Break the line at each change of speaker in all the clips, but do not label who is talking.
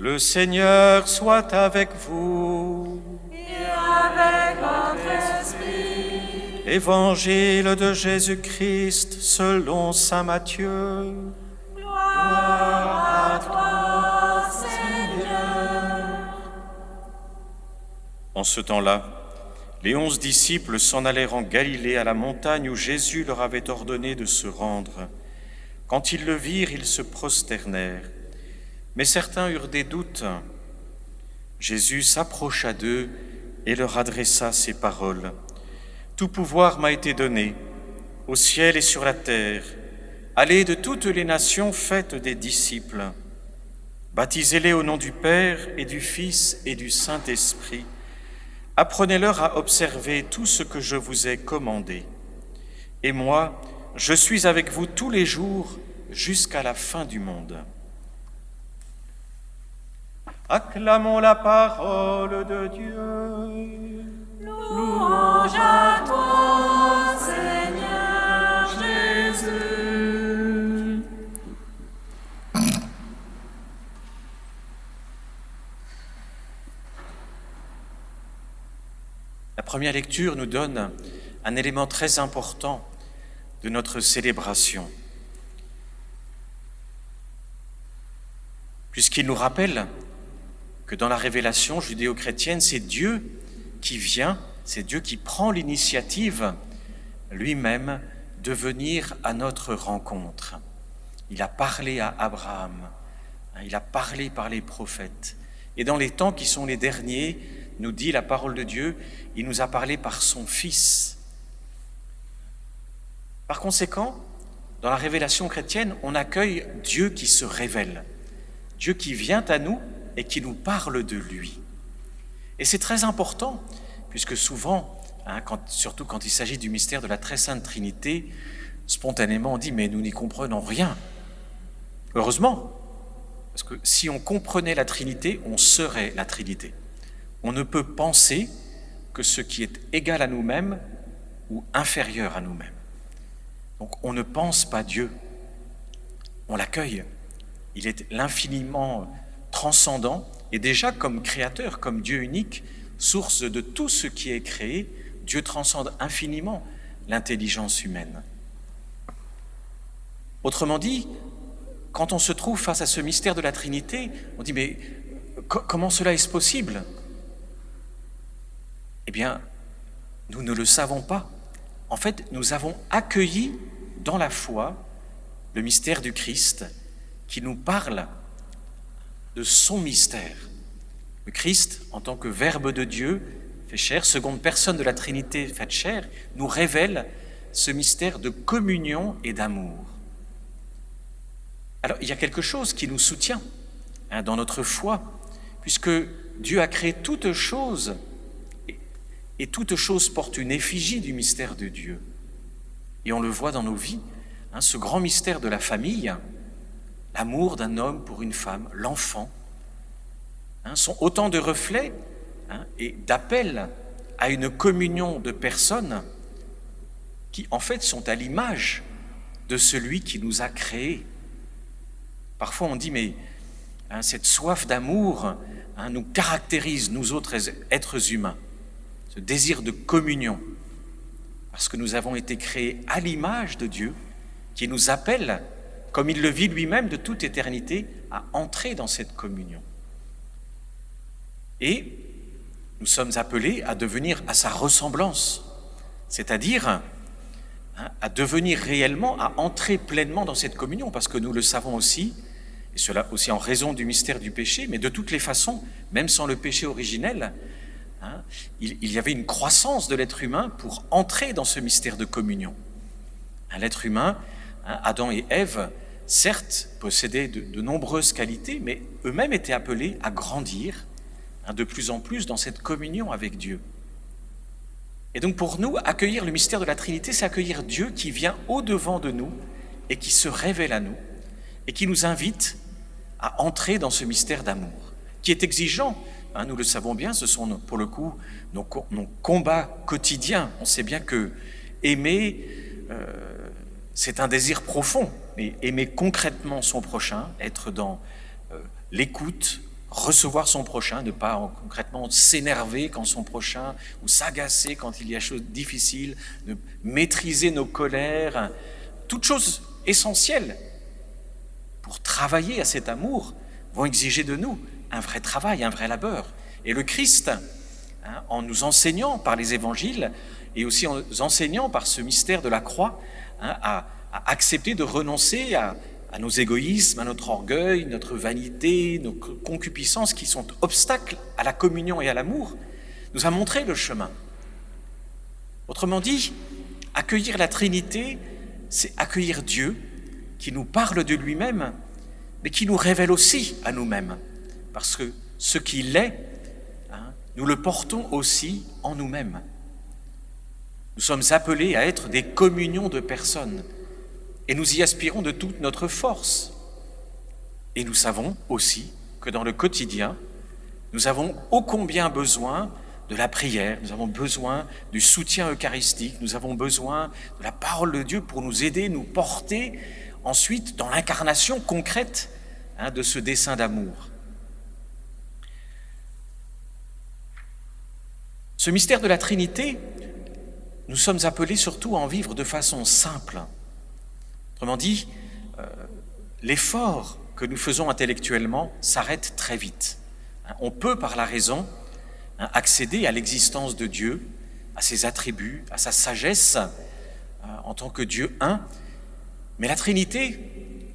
Le Seigneur soit avec vous.
Et avec votre esprit.
Évangile de Jésus-Christ selon saint Matthieu.
Gloire à toi, Seigneur.
En ce temps-là, les 11 disciples s'en allèrent en Galilée à la montagne où Jésus leur avait ordonné de se rendre. Quand ils le virent, ils se prosternèrent. Mais certains eurent des doutes. Jésus s'approcha d'eux et leur adressa ces paroles. « Tout pouvoir m'a été donné, au ciel et sur la terre. Allez de toutes les nations, faites des disciples. Baptisez-les au nom du Père et du Fils et du Saint-Esprit. Apprenez-leur à observer tout ce que je vous ai commandé. Et moi, je suis avec vous tous les jours jusqu'à la fin du monde. » Acclamons la parole de Dieu.
Louange à toi, Seigneur Jésus.
La première lecture nous donne un élément très important de notre célébration, puisqu'il nous rappelle que dans la révélation judéo-chrétienne, c'est Dieu qui vient, c'est Dieu qui prend l'initiative lui-même de venir à notre rencontre. Il a parlé à Abraham, il a parlé par les prophètes. Et dans les temps qui sont les derniers, nous dit la parole de Dieu, il nous a parlé par son Fils. Par conséquent, dans la révélation chrétienne, on accueille Dieu qui se révèle, Dieu qui vient à nous et qui nous parle de lui. Et c'est très important, puisque souvent, surtout quand il s'agit du mystère de la très sainte Trinité, spontanément on dit « mais nous n'y comprenons rien ». Heureusement, parce que si on comprenait la Trinité, on serait la Trinité. On ne peut penser que ce qui est égal à nous-mêmes ou inférieur à nous-mêmes. Donc on ne pense pas Dieu, on l'accueille. Il est l'infiniment transcendant et déjà comme créateur, comme Dieu unique, source de tout ce qui est créé, Dieu transcende infiniment l'intelligence humaine. Autrement dit, quand on se trouve face à ce mystère de la Trinité, on dit mais comment cela est-ce possible ? Eh bien, nous ne le savons pas. En fait, nous avons accueilli dans la foi le mystère du Christ qui nous parle de son mystère. Le Christ, en tant que Verbe de Dieu, fait chair, seconde personne de la Trinité faite chair, nous révèle ce mystère de communion et d'amour. Alors, il y a quelque chose qui nous soutient dans notre foi, puisque Dieu a créé toutes choses, et toute chose porte une effigie du mystère de Dieu. Et on le voit dans nos vies, ce grand mystère de la famille, l'amour d'un homme pour une femme, l'enfant, sont autant de reflets et d'appels à une communion de personnes qui, en fait, sont à l'image de celui qui nous a créés. Parfois, on dit, mais cette soif d'amour nous caractérise, nous autres êtres humains, ce désir de communion, parce que nous avons été créés à l'image de Dieu, qui nous appelle, comme il le vit lui-même de toute éternité, à entrer dans cette communion. Et nous sommes appelés à devenir à sa ressemblance, c'est-à-dire à devenir réellement, à entrer pleinement dans cette communion, parce que nous le savons aussi, et cela aussi en raison du mystère du péché, mais de toutes les façons, même sans le péché originel, il y avait une croissance de l'être humain pour entrer dans ce mystère de communion. L'être humain, Adam et Ève, certes, possédaient de nombreuses qualités, mais eux-mêmes étaient appelés à grandir de plus en plus dans cette communion avec Dieu. Et donc pour nous, accueillir le mystère de la Trinité, c'est accueillir Dieu qui vient au-devant de nous et qui se révèle à nous et qui nous invite à entrer dans ce mystère d'amour, qui est exigeant. Nous le savons bien, ce sont pour le coup nos combats quotidiens. On sait bien que aimer, c'est un désir profond, mais aimer concrètement son prochain, être dans l'écoute, recevoir son prochain, ne pas concrètement s'énerver quand son prochain, ou s'agacer quand il y a des choses difficiles, de maîtriser nos colères, toutes choses essentielles pour travailler à cet amour vont exiger de nous un vrai travail, un vrai labeur. Et le Christ, en nous enseignant par les évangiles et aussi en nous enseignant par ce mystère de la croix, a accepté de renoncer à nos égoïsmes, à notre orgueil, notre vanité, nos concupiscences qui sont obstacles à la communion et à l'amour, nous a montré le chemin. Autrement dit, accueillir la Trinité, c'est accueillir Dieu qui nous parle de lui-même, mais qui nous révèle aussi à nous-mêmes. Parce que ce qu'il est, nous le portons aussi en nous-mêmes. Nous sommes appelés à être des communions de personnes et nous y aspirons de toute notre force. Et nous savons aussi que dans le quotidien, nous avons ô combien besoin de la prière, nous avons besoin du soutien eucharistique, nous avons besoin de la parole de Dieu pour nous aider, nous porter ensuite dans l'incarnation concrète de ce dessein d'amour. Ce mystère de la Trinité, nous sommes appelés surtout à en vivre de façon simple. Autrement dit, l'effort que nous faisons intellectuellement s'arrête très vite. On peut, par la raison, accéder à l'existence de Dieu, à ses attributs, à sa sagesse en tant que Dieu un, mais la Trinité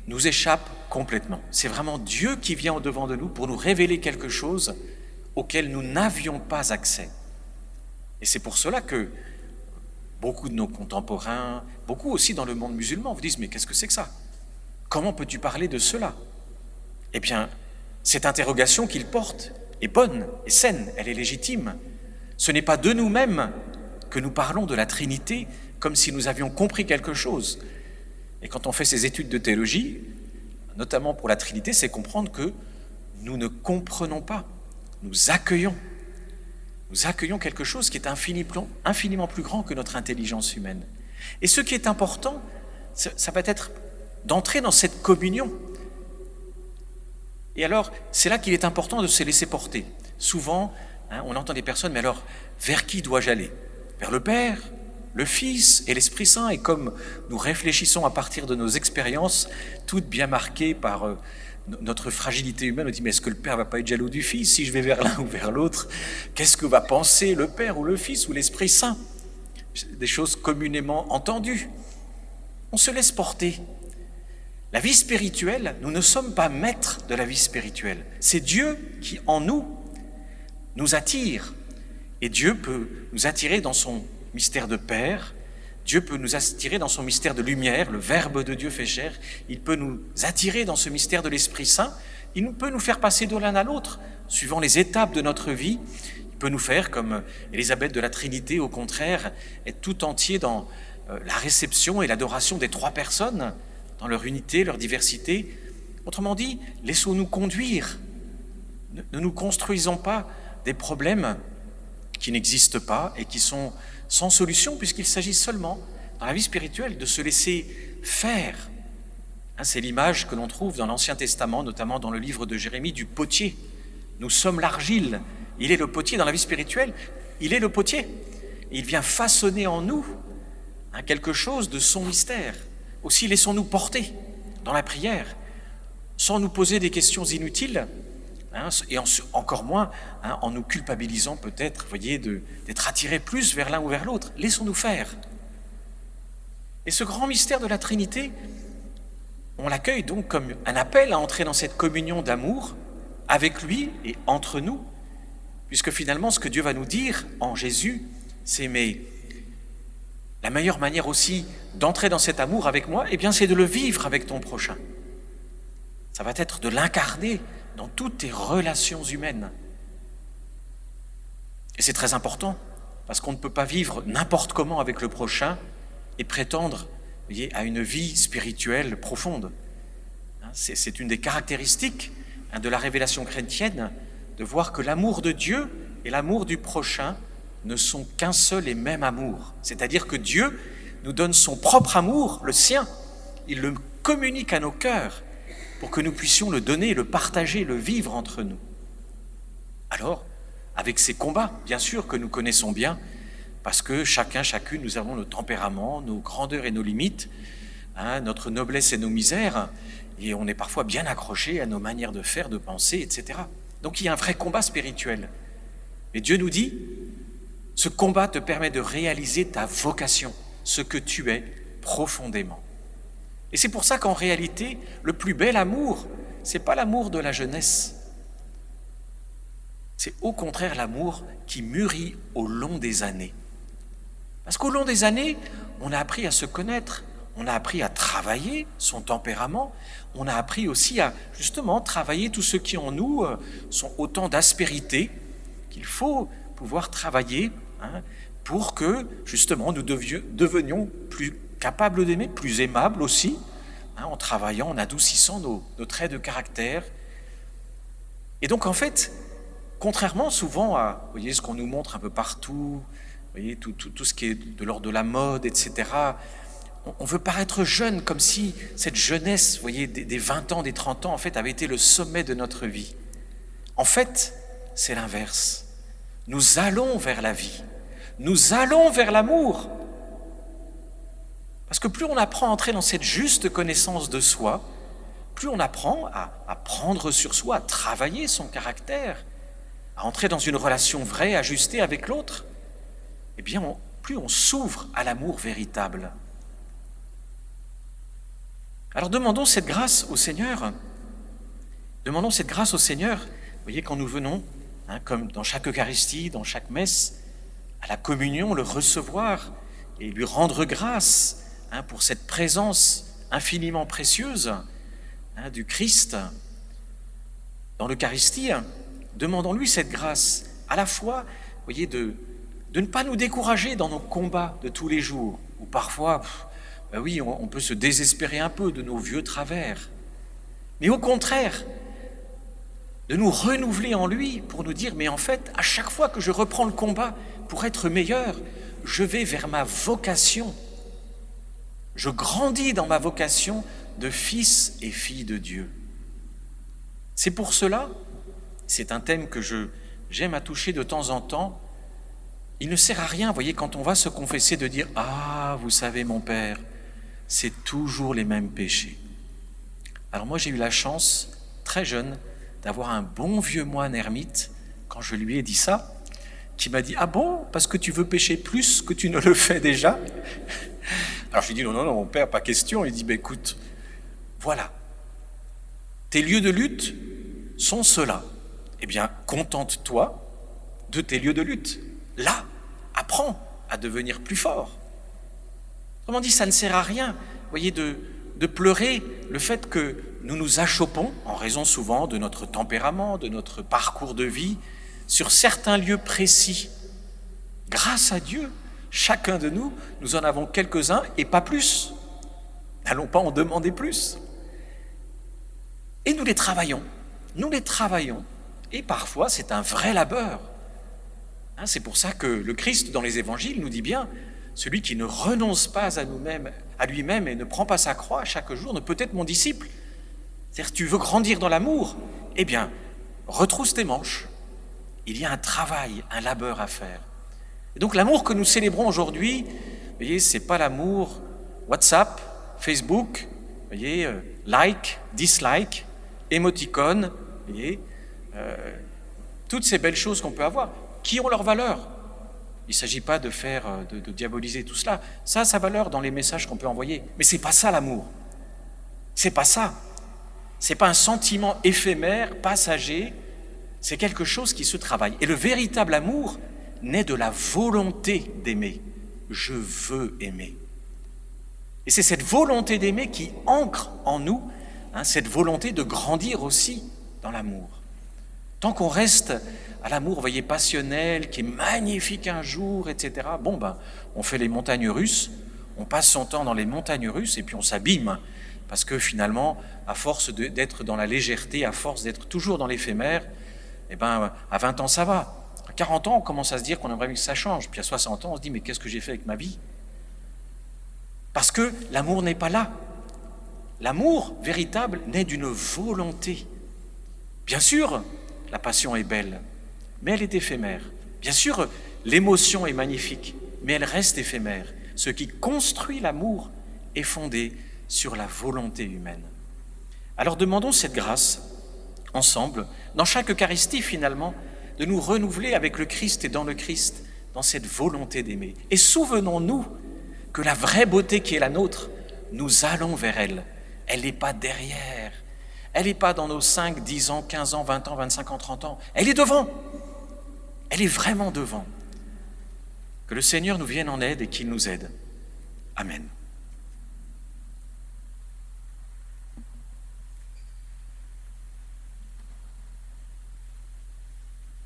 nous échappe complètement. C'est vraiment Dieu qui vient au-devant de nous pour nous révéler quelque chose auquel nous n'avions pas accès. Et c'est pour cela que beaucoup de nos contemporains, beaucoup aussi dans le monde musulman, vous disent « Mais qu'est-ce que c'est que ça? Comment peux-tu parler de cela ?» Eh bien, cette interrogation qu'ils portent est bonne, est saine, elle est légitime. Ce n'est pas de nous-mêmes que nous parlons de la Trinité comme si nous avions compris quelque chose. Et quand on fait ces études de théologie, notamment pour la Trinité, c'est comprendre que nous ne comprenons pas, nous accueillons quelque chose qui est infiniment plus grand que notre intelligence humaine. Et ce qui est important, ça va être d'entrer dans cette communion. Et alors, c'est là qu'il est important de se laisser porter. Souvent, on entend des personnes, mais alors, vers qui dois-je aller? Vers le Père, le Fils et l'Esprit Saint. Et comme nous réfléchissons à partir de nos expériences, toutes bien marquées par notre fragilité humaine, on dit, mais est-ce que le Père ne va pas être jaloux du Fils si je vais vers l'un ou vers l'autre? Qu'est-ce que va penser le Père ou le Fils ou l'Esprit Saint? Des choses communément entendues. On se laisse porter. La vie spirituelle, nous ne sommes pas maîtres de la vie spirituelle. C'est Dieu qui, en nous attire. Et Dieu peut nous attirer dans son mystère de Père. Dieu peut nous attirer dans son mystère de lumière, le Verbe de Dieu fait chair. Il peut nous attirer dans ce mystère de l'Esprit Saint. Il peut nous faire passer de l'un à l'autre, suivant les étapes de notre vie. Il peut nous faire, comme Élisabeth de la Trinité, au contraire, être tout entier dans la réception et l'adoration des trois personnes, dans leur unité, leur diversité. Autrement dit, laissons-nous conduire. Ne nous construisons pas des problèmes qui n'existent pas et qui sont sans solution, puisqu'il s'agit seulement, dans la vie spirituelle, de se laisser faire. C'est l'image que l'on trouve dans l'Ancien Testament, notamment dans le livre de Jérémie, du potier. Nous sommes l'argile. Il est le potier dans la vie spirituelle. Il est le potier. Il vient façonner en nous quelque chose de son mystère. Aussi, laissons-nous porter dans la prière, sans nous poser des questions inutiles, et encore moins en nous culpabilisant peut-être, voyez, d'être attirés plus vers l'un ou vers l'autre. Laissons-nous faire. Et ce grand mystère de la Trinité, on l'accueille donc comme un appel à entrer dans cette communion d'amour avec lui et entre nous, puisque finalement ce que Dieu va nous dire en Jésus, c'est mais la meilleure manière aussi d'entrer dans cet amour avec moi, eh bien c'est de le vivre avec ton prochain. Ça va être de l'incarner dans toutes tes relations humaines. Et c'est très important, parce qu'on ne peut pas vivre n'importe comment avec le prochain et prétendre, voyez, à une vie spirituelle profonde. C'est une des caractéristiques de la révélation chrétienne, de voir que l'amour de Dieu et l'amour du prochain ne sont qu'un seul et même amour. C'est-à-dire que Dieu nous donne son propre amour, le sien. Il le communique à nos cœurs pour que nous puissions le donner, le partager, le vivre entre nous. Alors, avec ces combats, bien sûr, que nous connaissons bien, parce que chacun, chacune, nous avons nos tempéraments, nos grandeurs et nos limites, notre noblesse et nos misères, et on est parfois bien accroché à nos manières de faire, de penser, etc. Donc il y a un vrai combat spirituel. Et Dieu nous dit, ce combat te permet de réaliser ta vocation, ce que tu es profondément. Et c'est pour ça qu'en réalité, le plus bel amour, c'est pas l'amour de la jeunesse. C'est au contraire l'amour qui mûrit au long des années. Parce qu'au long des années, on a appris à se connaître, on a appris à travailler son tempérament, on a appris aussi à justement travailler tout ce qui en nous sont autant d'aspérités qu'il faut pouvoir travailler pour que justement nous devenions plus capables d'aimer, plus aimables aussi, en travaillant, en adoucissant nos traits de caractère. Et donc en fait, contrairement souvent à, vous voyez, ce qu'on nous montre un peu partout, vous voyez, tout ce qui est de l'ordre de la mode, etc., on veut paraître jeune, comme si cette jeunesse, vous voyez, des 20 ans, des 30 ans, en fait, avait été le sommet de notre vie. En fait, c'est l'inverse. Nous allons vers la vie. Nous allons vers l'amour. Parce que plus on apprend à entrer dans cette juste connaissance de soi, plus on apprend à prendre sur soi, à travailler son caractère, à entrer dans une relation vraie, ajustée avec l'autre, eh bien, plus on s'ouvre à l'amour véritable. Alors demandons cette grâce au Seigneur. Demandons cette grâce au Seigneur. Vous voyez, quand nous venons, comme dans chaque Eucharistie, dans chaque messe, à la communion, le recevoir et lui rendre grâce pour cette présence infiniment précieuse du Christ dans l'Eucharistie. Demandons-lui cette grâce, à la fois, vous voyez, de ne pas nous décourager dans nos combats de tous les jours, où parfois, oui, on peut se désespérer un peu de nos vieux travers, mais au contraire, de nous renouveler en lui pour nous dire, mais en fait, à chaque fois que je reprends le combat pour être meilleur, je vais vers ma vocation. Je grandis dans ma vocation de fils et fille de Dieu. C'est pour cela, c'est un thème que j'aime à toucher de temps en temps, il ne sert à rien, vous voyez, quand on va se confesser, de dire « Ah, vous savez, mon père, c'est toujours les mêmes péchés. » Alors moi, j'ai eu la chance, très jeune, d'avoir un bon vieux moine ermite, quand je lui ai dit ça, qui m'a dit « Ah bon, parce que tu veux pécher plus que tu ne le fais déjà ?» Alors je lui ai dit « Non, mon père, pas question. » Il dit « Écoute, voilà, tes lieux de lutte sont ceux-là. Eh bien, contente-toi de tes lieux de lutte. Là, apprends à devenir plus fort. » Autrement dit, ça ne sert à rien, vous voyez, de pleurer le fait que nous nous achoppons, en raison souvent de notre tempérament, de notre parcours de vie, sur certains lieux précis. Grâce à Dieu, chacun de nous, nous en avons quelques-uns et pas plus. N'allons pas en demander plus. Et nous les travaillons, et parfois c'est un vrai labeur. C'est pour ça que le Christ, dans les évangiles, nous dit bien, celui qui ne renonce pas à lui-même et ne prend pas sa croix chaque jour ne peut être mon disciple. C'est-à-dire, tu veux grandir dans l'amour, eh bien, retrousse tes manches. Il y a un travail, un labeur à faire. Et donc l'amour que nous célébrons aujourd'hui, vous voyez, c'est pas l'amour WhatsApp, Facebook, vous voyez, like, dislike, émoticône, vous voyez, toutes ces belles choses qu'on peut avoir, qui ont leur valeur. Il ne s'agit pas de diaboliser tout cela. Ça a sa valeur dans les messages qu'on peut envoyer. Mais c'est pas ça l'amour. C'est pas ça. C'est pas un sentiment éphémère, passager. C'est quelque chose qui se travaille. Et le véritable amour naît de la volonté d'aimer. Je veux aimer. Et c'est cette volonté d'aimer qui ancre en nous cette volonté de grandir aussi dans l'amour. Tant qu'on reste à l'amour, vous voyez, passionnel, qui est magnifique un jour, etc., on fait les montagnes russes, on passe son temps dans les montagnes russes et puis on s'abîme. Parce que finalement, à force d'être dans la légèreté, à force d'être toujours dans l'éphémère, à 20 ans, ça va. À 40 ans, on commence à se dire qu'on aimerait que ça change. Puis à 60 ans, on se dit, mais qu'est-ce que j'ai fait avec ma vie ? Parce que l'amour n'est pas là. L'amour véritable naît d'une volonté. Bien sûr, la passion est belle. mais elle est éphémère. Bien sûr, l'émotion est magnifique, mais elle reste éphémère. Ce qui construit l'amour est fondé sur la volonté humaine. Alors demandons cette grâce, ensemble, dans chaque Eucharistie finalement, de nous renouveler avec le Christ et dans le Christ, dans cette volonté d'aimer. Et souvenons-nous que la vraie beauté qui est la nôtre, nous allons vers elle. Elle n'est pas derrière. Elle n'est pas dans nos 5, 10 ans, 15 ans, 20 ans, 25 ans, 30 ans. Elle est devant. Elle est vraiment devant. Que le Seigneur nous vienne en aide et qu'il nous aide. Amen.